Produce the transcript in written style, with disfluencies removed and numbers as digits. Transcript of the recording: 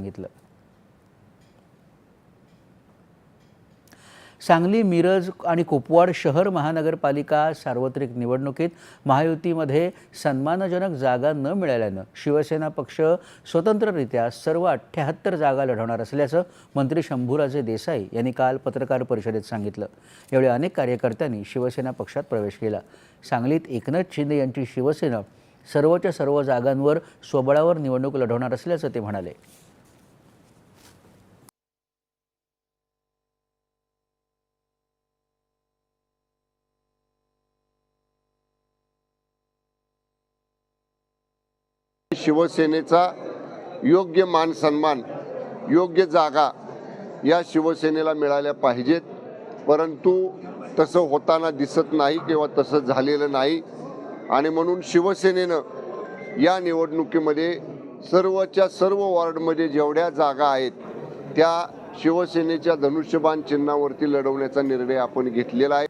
सांगितलं। सांगली, मिरज आणि कुपवाड शहर महानगरपालिका सार्वत्रिक निवडणुकीत महायुतीमध्ये सन्मानजनक जागा न मिळाल्यानं शिवसेना पक्ष स्वतंत्ररित्या सर्व 78 जागा लढवणार असल्याचं मंत्री शंभूराजे देसाई यांनी काल पत्रकार परिषदेत सांगितलं। यावेळी अनेक कार्यकर्त्यांनी शिवसेना पक्षात प्रवेश केला। सांगलीत एकनाथ शिंदे यांची शिवसेना सर्वच्या सर्व जागांवर स्वबळावर निवडणूक लढवणार असल्याचं ते म्हणाले। शिवसेनेचा योग्य मान सन्मान, योग्य जागा या शिवसेनेला मिळाल्या पाहिजेत, परंतु तसं होताना दिसत नाही किंवा तसं झालेलं नाही। आणि म्हणून शिवसेनेनं या निवडणुकीमध्ये सर्वच्या सर्व वॉर्डमध्ये जेवढ्या जागा आहेत त्या शिवसेनेच्या धनुष्यबाण चिन्हावरती लढवण्याचा निर्णय आपण घेतलेला आहे।